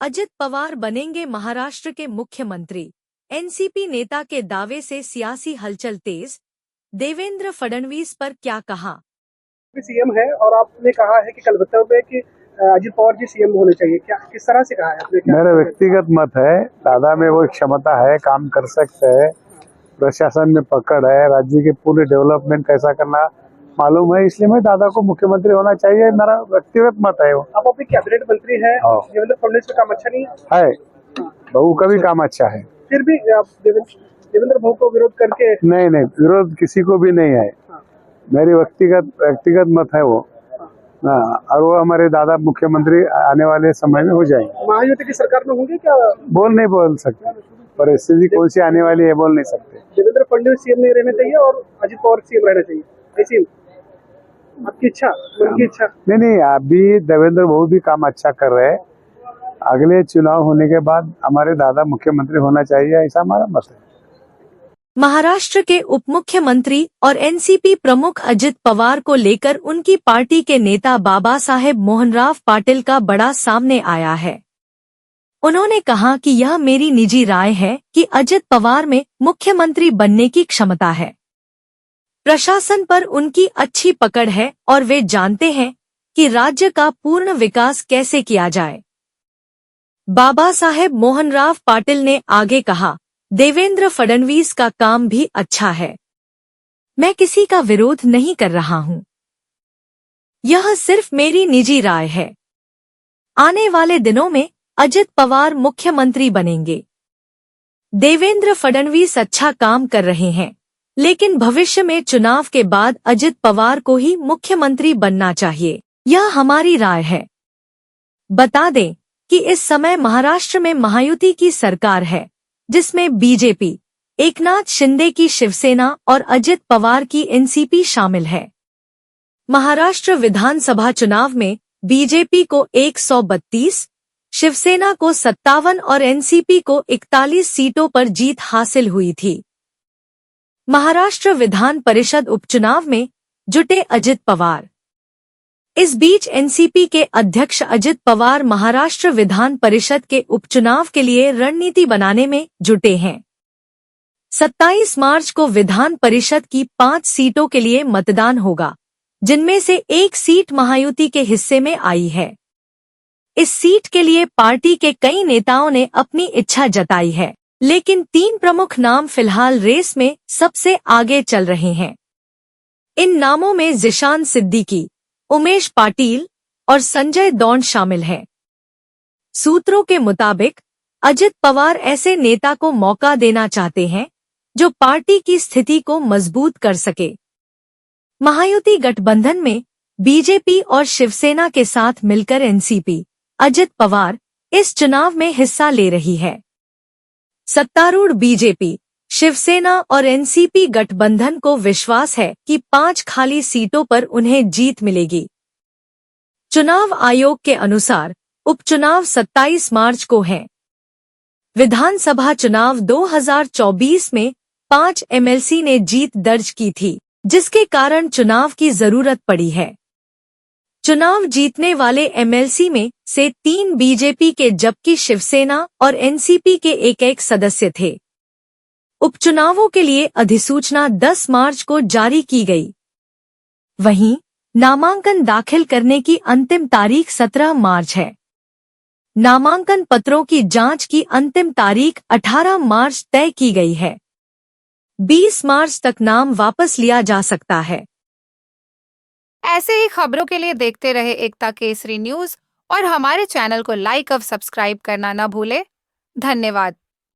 अजित पवार बनेंगे महाराष्ट्र के मुख्यमंत्री। एनसीपी नेता के दावे से सियासी हलचल तेज। देवेंद्र फडणवीस पर क्या कहा? सीएम है और आपने कहा है कि कल वक्तव्य में कि अजित पवार जी सीएम होने चाहिए, क्या किस तरह से कहा है आपने? मेरा व्यक्तिगत मत है, दादा में वो क्षमता है, काम कर सकते हैं, प्रशासन में पकड़ है, राज्य के पूरे डेवलपमेंट कैसा करना मालूम है, इसलिए मैं दादा को मुख्यमंत्री होना चाहिए, मेरा व्यक्तिगत मत है। वो आप अभी कैबिनेट मंत्री हैं, देवेंद्र फडणवीस का काम अच्छा नहीं है, बहू का भी काम अच्छा है, फिर भी आप देवेंद्र बहू को विरोध करके? नहीं, विरोध किसी को भी नहीं है, मेरी व्यक्तिगत मत है वो। और वो हमारे दादा मुख्यमंत्री आने वाले समय में हो जाएंगे। महायुति की सरकार में होंगे क्या? नहीं बोल सकते, परिस्थिति कौन सी आने वाली है बोल नहीं सकते। देवेंद्र फडणवीस सीएम नहीं रहना चाहिए और अजित पवार सीएम रहना चाहिए, ऐसी आपकी इच्छा, मन की इच्छा? नहीं, अभी देवेंद्र बहुत भी काम अच्छा कर रहे हैं, अगले चुनाव होने के बाद हमारे दादा मुख्यमंत्री होना चाहिए, ऐसा हमारा मत है। महाराष्ट्र के उप मुख्यमंत्री और एनसीपी प्रमुख अजित पवार को लेकर उनकी पार्टी के नेता बाबा साहेब मोहनराव पाटिल का बड़ा सामने आया है। उन्होंने कहा कि यह मेरी निजी राय है कि अजित पवार में मुख्यमंत्री बनने की क्षमता है। प्रशासन पर उनकी अच्छी पकड़ है और वे जानते हैं कि राज्य का पूर्ण विकास कैसे किया जाए। बाबा साहेब मोहनराव पाटिल ने आगे कहा, देवेंद्र फडणवीस का काम भी अच्छा है, मैं किसी का विरोध नहीं कर रहा हूं, यह सिर्फ मेरी निजी राय है। आने वाले दिनों में अजित पवार मुख्यमंत्री बनेंगे। देवेंद्र फडणवीस अच्छा काम कर रहे हैं, लेकिन भविष्य में चुनाव के बाद अजित पवार को ही मुख्यमंत्री बनना चाहिए, यह हमारी राय है। बता दें कि इस समय महाराष्ट्र में महायुति की सरकार है, जिसमें बीजेपी, एकनाथ शिंदे की शिवसेना और अजित पवार की एनसीपी शामिल है। महाराष्ट्र विधानसभा चुनाव में बीजेपी को 132, शिवसेना को 57 और एनसीपी को 41 सीटों पर जीत हासिल हुई थी। महाराष्ट्र विधान परिषद उपचुनाव में जुटे अजित पवार। इस बीच एनसीपी के अध्यक्ष अजित पवार महाराष्ट्र विधान परिषद के उपचुनाव के लिए रणनीति बनाने में जुटे हैं। 27 मार्च को विधान परिषद की 5 सीटों के लिए मतदान होगा, जिनमें से एक सीट महायुति के हिस्से में आई है। इस सीट के लिए पार्टी के कई नेताओं ने अपनी इच्छा जताई है, लेकिन 3 प्रमुख नाम फिलहाल रेस में सबसे आगे चल रहे हैं। इन नामों में जिशान सिद्दीकी, उमेश पाटिल और संजय दौंड शामिल हैं। सूत्रों के मुताबिक अजित पवार ऐसे नेता को मौका देना चाहते हैं जो पार्टी की स्थिति को मजबूत कर सके। महायुति गठबंधन में बीजेपी और शिवसेना के साथ मिलकर एनसीपी, अजित पवार इस चुनाव में हिस्सा ले रही है। सत्तारूढ़ बीजेपी, शिवसेना और एनसीपी गठबंधन को विश्वास है कि 5 खाली सीटों पर उन्हें जीत मिलेगी। चुनाव आयोग के अनुसार उपचुनाव 27 मार्च को है। विधानसभा चुनाव 2024 में 5 एमएलसी ने जीत दर्ज की थी, जिसके कारण चुनाव की जरूरत पड़ी है। चुनाव जीतने वाले एमएलसी में से 3 बीजेपी के जबकि शिवसेना और एनसीपी के एक सदस्य थे। उपचुनावों के लिए अधिसूचना 10 मार्च को जारी की गई। वहीं नामांकन दाखिल करने की अंतिम तारीख 17 मार्च है। नामांकन पत्रों की जांच की अंतिम तारीख 18 मार्च तय की गई है। 20 मार्च तक नाम वापस लिया जा सकता है। ऐसे ही खबरों के लिए देखते रहे एकता केसरी न्यूज और हमारे चैनल को लाइक और सब्सक्राइब करना न भूले। धन्यवाद।